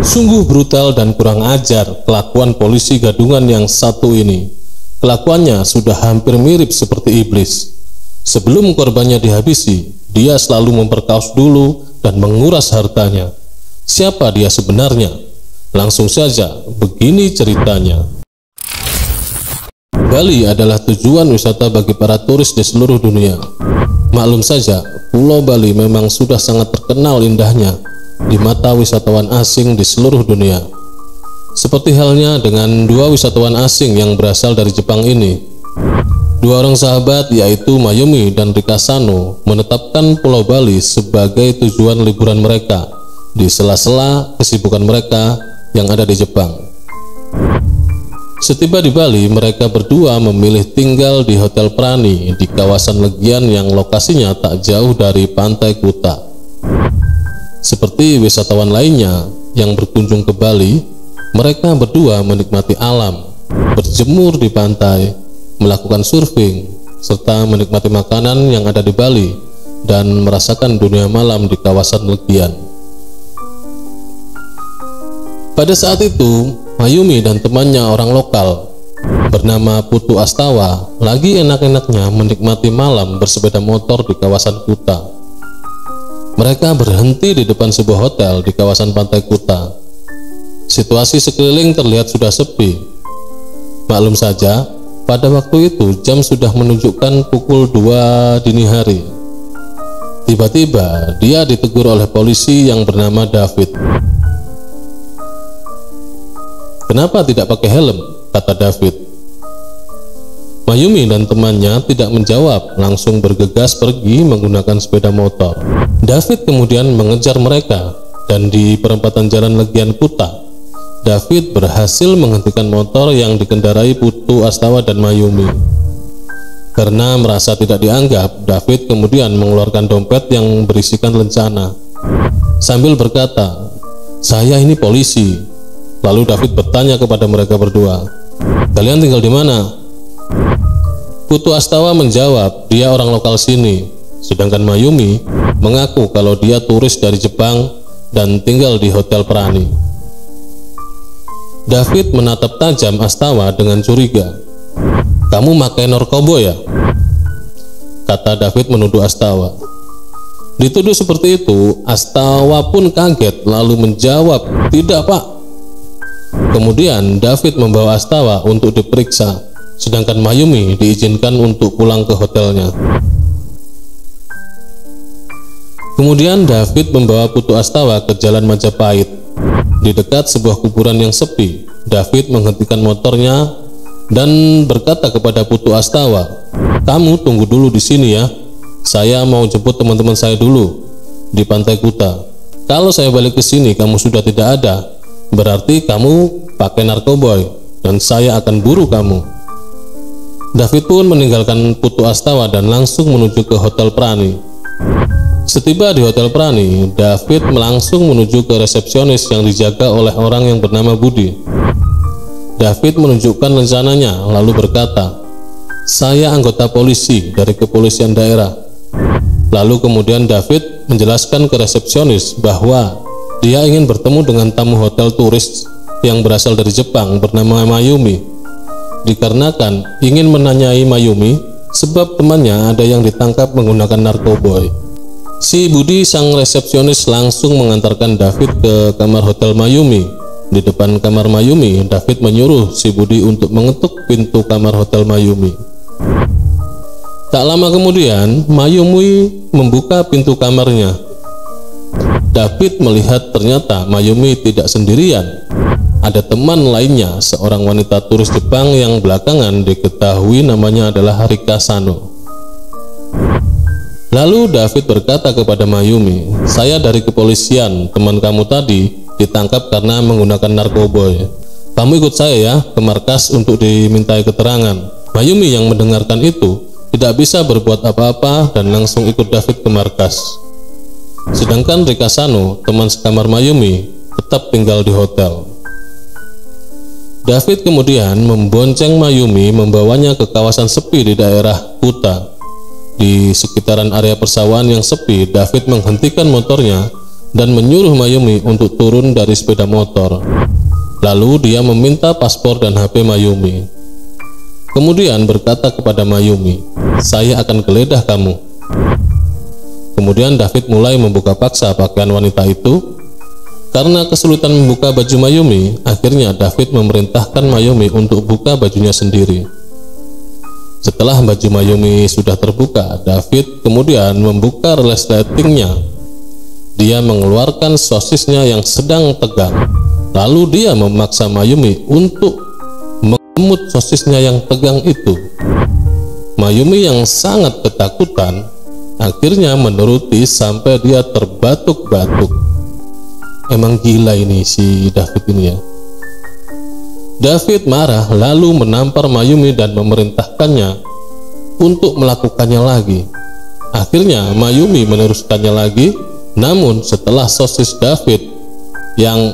Sungguh brutal dan kurang ajar kelakuan polisi gadungan yang satu ini. Kelakuannya sudah hampir mirip seperti iblis. Sebelum korbannya dihabisi, dia selalu memperkaos dulu dan menguras hartanya. Siapa dia sebenarnya? Langsung saja, begini ceritanya. Bali adalah tujuan wisata bagi para turis di seluruh dunia. Maklum saja, Pulau Bali memang sudah sangat terkenal indahnya di mata wisatawan asing di seluruh dunia. Seperti halnya dengan dua wisatawan asing yang berasal dari Jepang ini. Dua orang sahabat yaitu Mayumi dan Rika Sano menetapkan Pulau Bali sebagai tujuan liburan mereka di sela-sela kesibukan mereka yang ada di Jepang. Setiba di Bali, mereka berdua memilih tinggal di Hotel Prani di kawasan Legian yang lokasinya tak jauh dari Pantai Kuta. Seperti wisatawan lainnya yang berkunjung ke Bali, mereka berdua menikmati alam, berjemur di pantai, melakukan surfing, serta menikmati makanan yang ada di Bali dan merasakan dunia malam di kawasan Legian. Pada saat itu, Mayumi dan temannya orang lokal bernama Putu Astawa lagi enak-enaknya menikmati malam bersepeda motor di kawasan Kuta. Mereka berhenti di depan sebuah hotel di kawasan Pantai Kuta. Situasi sekeliling terlihat sudah sepi. Maklum saja, pada waktu itu jam sudah menunjukkan pukul 2 dini hari. Tiba-tiba dia ditegur oleh polisi yang bernama David. "Kenapa tidak pakai helm?" kata David. Mayumi dan temannya tidak menjawab, langsung bergegas pergi menggunakan sepeda motor. David kemudian mengejar mereka, dan di perempatan jalan Legian Kuta, David berhasil menghentikan motor yang dikendarai Putu Astawa dan Mayumi. Karena merasa tidak dianggap, David kemudian mengeluarkan dompet yang berisikan lencana sambil berkata, "Saya ini polisi." Lalu David bertanya kepada mereka berdua, "Kalian tinggal di mana?" Putu Astawa menjawab, dia orang lokal sini, sedangkan Mayumi mengaku kalau dia turis dari Jepang dan tinggal di Hotel Prani. David menatap tajam Astawa dengan curiga. "Kamu pakai narkoba ya?" kata David menuduh Astawa. Dituduh seperti itu, Astawa pun kaget lalu menjawab, "Tidak, Pak." Kemudian David membawa Astawa untuk diperiksa, sedangkan Mayumi diizinkan untuk pulang ke hotelnya. Kemudian David membawa Putu Astawa ke Jalan Majapahit. Di dekat sebuah kuburan yang sepi, David menghentikan motornya dan berkata kepada Putu Astawa, "Kamu tunggu dulu di sini ya. Saya mau jemput teman-teman saya dulu di Pantai Kuta. Kalau saya balik ke sini kamu sudah tidak ada, berarti kamu pakai narkoboy dan saya akan buru kamu." David pun meninggalkan Putu Astawa dan langsung menuju ke Hotel Prani. Setiba di Hotel Prani, David langsung menuju ke resepsionis yang dijaga oleh orang yang bernama Budi. David menunjukkan rencananya lalu berkata, "Saya anggota polisi dari kepolisian daerah." Lalu kemudian David menjelaskan ke resepsionis bahwa dia ingin bertemu dengan tamu hotel turis yang berasal dari Jepang bernama Mayumi, dikarenakan ingin menanyai Mayumi sebab temannya ada yang ditangkap menggunakan narkoboy. Si Budi sang resepsionis langsung mengantarkan David ke kamar hotel Mayumi. Di depan kamar Mayumi, David menyuruh si Budi untuk mengetuk pintu kamar hotel Mayumi. Tak lama kemudian, Mayumi membuka pintu kamarnya. David melihat ternyata Mayumi tidak sendirian. Ada teman lainnya, seorang wanita turis Jepang yang belakangan diketahui namanya adalah Rika Sano. Lalu David berkata kepada Mayumi, "Saya dari kepolisian, teman kamu tadi ditangkap karena menggunakan narkoboy. Kamu ikut saya ya ke markas untuk dimintai keterangan." Mayumi yang mendengarkan itu tidak bisa berbuat apa-apa dan langsung ikut David ke markas. Sedangkan Rika Sano, teman sekamar Mayumi, tetap tinggal di hotel. David kemudian membonceng Mayumi membawanya ke kawasan sepi di daerah Kuta. Di sekitaran area persawahan yang sepi, David menghentikan motornya dan menyuruh Mayumi untuk turun dari sepeda motor. Lalu dia meminta paspor dan HP Mayumi. Kemudian berkata kepada Mayumi, "Saya akan geledah kamu." Kemudian David mulai membuka paksa pakaian wanita itu. Karena kesulitan membuka baju Mayumi, akhirnya David memerintahkan Mayumi untuk buka bajunya sendiri. Setelah baju Mayumi sudah terbuka, David kemudian membuka resletingnya. Dia mengeluarkan sosisnya yang sedang tegang. Lalu dia memaksa Mayumi untuk mengemut sosisnya yang tegang itu. Mayumi yang sangat ketakutan akhirnya menuruti sampai dia terbatuk-batuk. Emang gila ini si David ini ya. David marah lalu menampar Mayumi dan memerintahkannya untuk melakukannya lagi. Akhirnya Mayumi meneruskannya lagi, namun setelah sosis David yang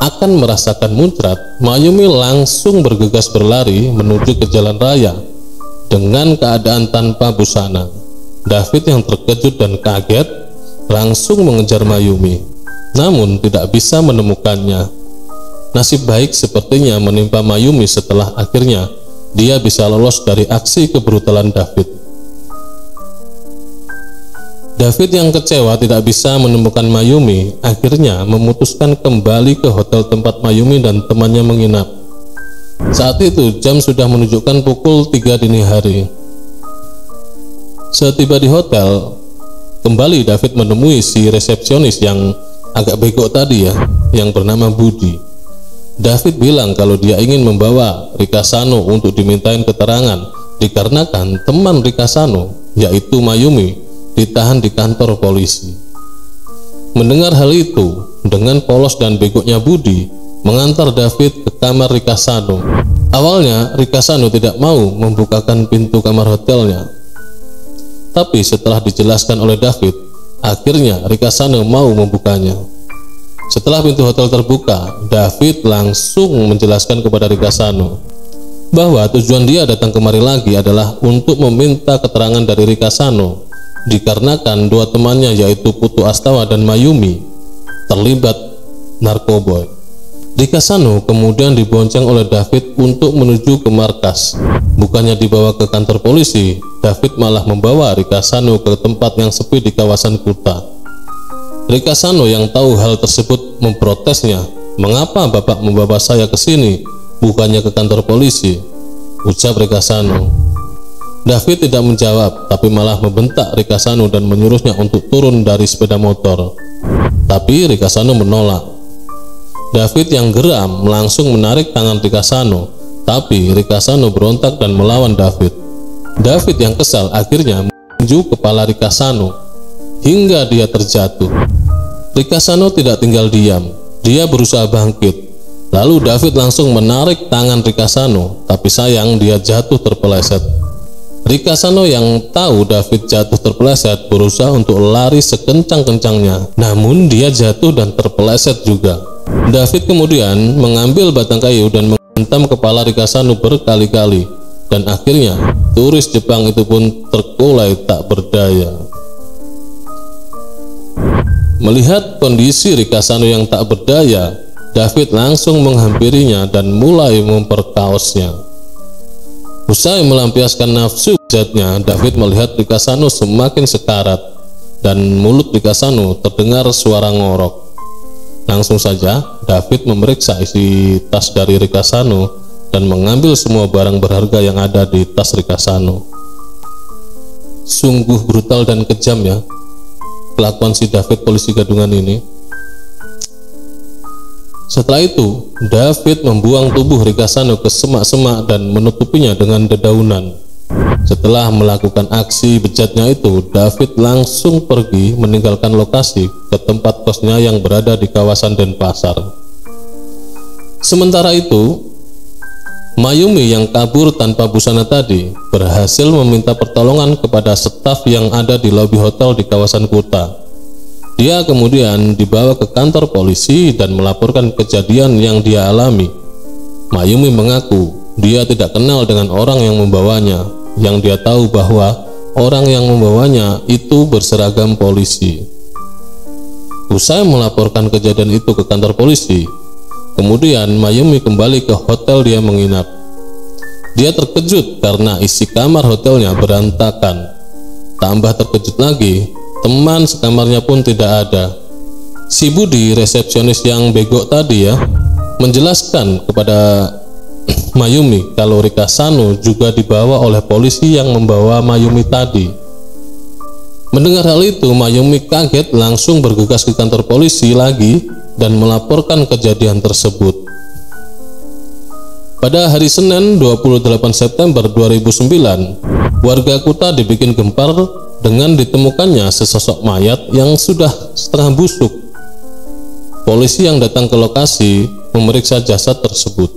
akan merasakan muncrat, Mayumi langsung bergegas berlari menuju ke jalan raya dengan keadaan tanpa busana. David yang terkejut dan kaget langsung mengejar Mayumi, namun tidak bisa menemukannya. Nasib baik sepertinya menimpa Mayumi setelah akhirnya dia bisa lolos dari aksi kebrutalan David. David yang kecewa tidak bisa menemukan Mayumi akhirnya memutuskan kembali ke hotel tempat Mayumi dan temannya menginap. Saat itu jam sudah menunjukkan pukul 3 dini hari. Setiba di hotel, kembali David menemui si resepsionis yang agak bego tadi ya, yang bernama Budi. David bilang kalau dia ingin membawa Rikasano untuk dimintain keterangan dikarenakan teman Rikasano, yaitu Mayumi, ditahan di kantor polisi. Mendengar hal itu, dengan polos dan begonya Budi mengantar David ke kamar Rikasano. Awalnya Rikasano tidak mau membukakan pintu kamar hotelnya, tapi setelah dijelaskan oleh David, akhirnya Rikasano mau membukanya. Setelah pintu hotel terbuka, David langsung menjelaskan kepada Rikasano bahwa tujuan dia datang kemari lagi adalah untuk meminta keterangan dari Rikasano dikarenakan dua temannya yaitu Putu Astawa dan Mayumi terlibat narkoboy. Rikasano kemudian dibonceng oleh David untuk menuju ke markas. Bukannya dibawa ke kantor polisi, David malah membawa Rikasano ke tempat yang sepi di kawasan Kuta. Rikasano yang tahu hal tersebut memprotesnya, "Mengapa Bapak membawa saya ke sini, bukannya ke kantor polisi?" ucap Rikasano. David tidak menjawab, tapi malah membentak Rikasano dan menyuruhnya untuk turun dari sepeda motor. Tapi Rikasano menolak. David yang geram langsung menarik tangan Rikasano, tapi Rikasano berontak dan melawan David. David yang kesal akhirnya menunjuk kepala Rikasano hingga dia terjatuh. Rikasano tidak tinggal diam, dia berusaha bangkit. Lalu David langsung menarik tangan Rikasano, tapi sayang dia jatuh terpeleset. Rikasano yang tahu David jatuh terpeleset berusaha untuk lari sekencang-kencangnya, namun dia jatuh dan terpeleset juga. David kemudian mengambil batang kayu dan menghentam kepala Rikasano berkali-kali, dan akhirnya turis Jepang itu pun terkulai tak berdaya. Melihat kondisi Rikasano yang tak berdaya, David langsung menghampirinya dan mulai memperkaosnya. Usai melampiaskan nafsu bejatnya, David melihat Rikasano semakin sekarat dan mulut Rikasano terdengar suara ngorok. Langsung saja David memeriksa isi tas dari Rikasano dan mengambil semua barang berharga yang ada di tas Rikasano. Sungguh brutal dan kejam ya kelakuan si David polisi gadungan ini. Setelah itu, David membuang tubuh Rikasano ke semak-semak dan menutupinya dengan dedaunan. Setelah melakukan aksi bejatnya itu, David langsung pergi meninggalkan lokasi ke tempat kosnya yang berada di kawasan Denpasar. Sementara itu, Mayumi yang kabur tanpa busana tadi berhasil meminta pertolongan kepada staf yang ada di lobi hotel di kawasan Kuta. Dia kemudian dibawa ke kantor polisi dan melaporkan kejadian yang dia alami. Mayumi mengaku dia tidak kenal dengan orang yang membawanya, yang dia tahu bahwa orang yang membawanya itu berseragam polisi. Usai melaporkan kejadian itu ke kantor polisi, kemudian Mayumi kembali ke hotel dia menginap. Dia terkejut karena isi kamar hotelnya berantakan. Tambah terkejut lagi, teman sekamarnya pun tidak ada. Si Budi, resepsionis yang bego tadi ya, menjelaskan kepada Mayumi kalau Rika Sano juga dibawa oleh polisi yang membawa Mayumi tadi. Mendengar hal itu, Mayumi kaget, langsung bergegas ke kantor polisi lagi dan melaporkan kejadian tersebut. Pada hari Senin 28 September 2009, warga Kuta dibikin gempar dengan ditemukannya sesosok mayat yang sudah setengah busuk. Polisi yang datang ke lokasi memeriksa jasad tersebut.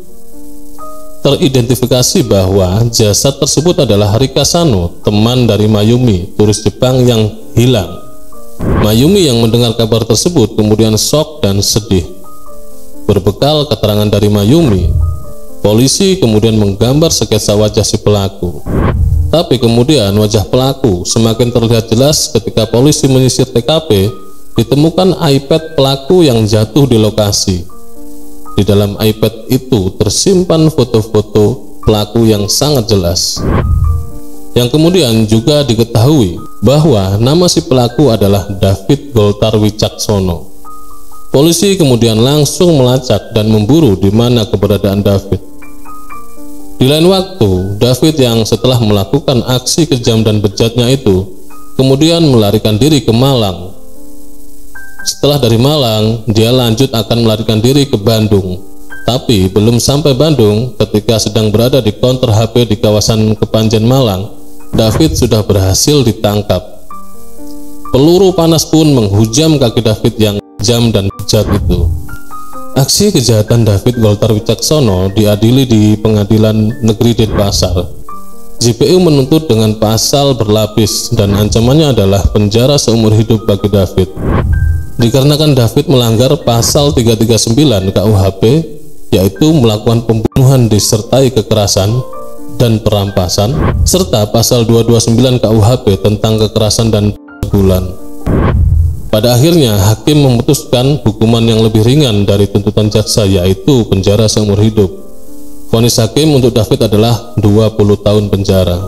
Teridentifikasi bahwa jasad tersebut adalah Rika Sano, teman dari Mayumi, turis Jepang yang hilang. Mayumi yang mendengar kabar tersebut kemudian shock dan sedih. Berbekal keterangan dari Mayumi, polisi kemudian menggambar sketsa wajah si pelaku. Tapi kemudian wajah pelaku semakin terlihat jelas ketika polisi menyisir TKP, ditemukan iPad pelaku yang jatuh di lokasi. Di dalam iPad itu tersimpan foto-foto pelaku yang sangat jelas. Yang kemudian juga diketahui bahwa nama si pelaku adalah David Goltar Wicaksono. Polisi kemudian langsung melacak dan memburu di mana keberadaan David. Di lain waktu, David yang setelah melakukan aksi kejam dan bejatnya itu kemudian melarikan diri ke Malang. Setelah dari Malang, dia lanjut akan melarikan diri ke Bandung. Tapi belum sampai Bandung, ketika sedang berada di konter HP di kawasan Kepanjen Malang, David sudah berhasil ditangkap. Peluru panas pun menghujam kaki David yang kejam dan bejat itu. Aksi kejahatan David Goltar Wicaksono diadili di Pengadilan Negeri Denpasar. JPU menuntut dengan pasal berlapis dan ancamannya adalah penjara seumur hidup bagi David. Dikarenakan David melanggar pasal 339 KUHP, yaitu melakukan pembunuhan disertai kekerasan dan perampasan, serta pasal 229 KUHP tentang kekerasan dan pencabulan. Pada akhirnya hakim memutuskan hukuman yang lebih ringan dari tuntutan jaksa, yaitu penjara seumur hidup. Vonis hakim untuk David adalah 20 tahun penjara.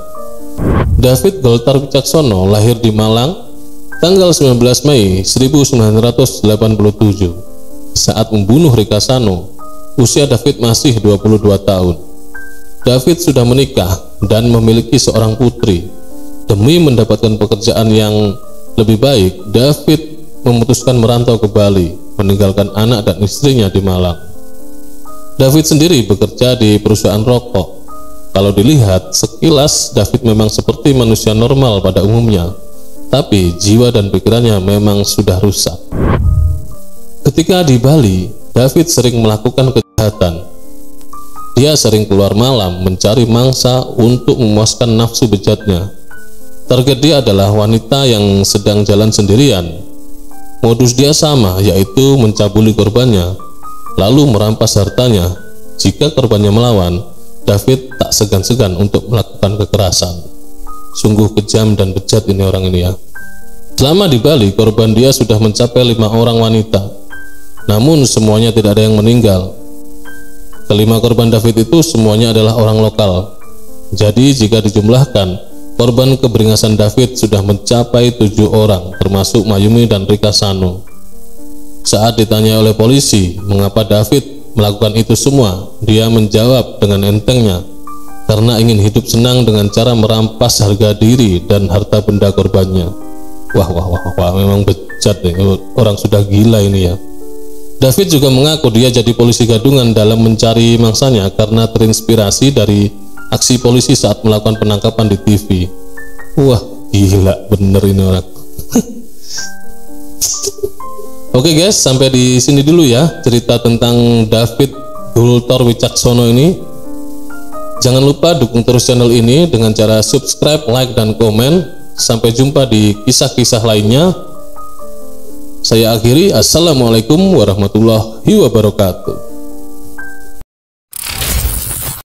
David Goltar Wicaksono lahir di Malang tanggal 19 Mei 1987. Saat membunuh Rika Sano, usia David masih 22 tahun. David sudah menikah dan memiliki seorang putri. Demi mendapatkan pekerjaan yang lebih baik, David memutuskan merantau ke Bali, meninggalkan anak dan istrinya di Malang. David sendiri bekerja di perusahaan rokok. Kalau dilihat sekilas, David memang seperti manusia normal pada umumnya, tapi jiwa dan pikirannya memang sudah rusak. Ketika di Bali, David sering melakukan kejahatan. Dia sering keluar malam mencari mangsa untuk memuaskan nafsu bejatnya. Target dia adalah wanita yang sedang jalan sendirian. Modus dia sama, yaitu mencabuli korbannya, lalu merampas hartanya. Jika korbannya melawan, David tak segan-segan untuk melakukan kekerasan. Sungguh kejam dan bejat ini orang ini ya. Selama di Bali, korban dia sudah mencapai 5 orang wanita. Namun semuanya tidak ada yang meninggal. Kelima korban David itu semuanya adalah orang lokal. Jadi jika dijumlahkan, korban keberingasan David sudah mencapai 7 orang, termasuk Mayumi dan Rika Sano. Saat ditanya oleh polisi mengapa David melakukan itu semua, dia menjawab dengan entengnya, karena ingin hidup senang dengan cara merampas harga diri dan harta benda korbannya. Wah, memang bejat nih, orang sudah gila ini ya. David juga mengaku dia jadi polisi gadungan dalam mencari mangsanya karena terinspirasi dari aksi polisi saat melakukan penangkapan di TV. Wah, gila bener ini orang. Oke guys, sampai di sini dulu ya cerita tentang David Goltar Wicaksono ini. Jangan lupa dukung terus channel ini dengan cara subscribe, like, dan komen. Sampai jumpa di kisah-kisah lainnya. Saya akhiri, assalamualaikum warahmatullahi wabarakatuh.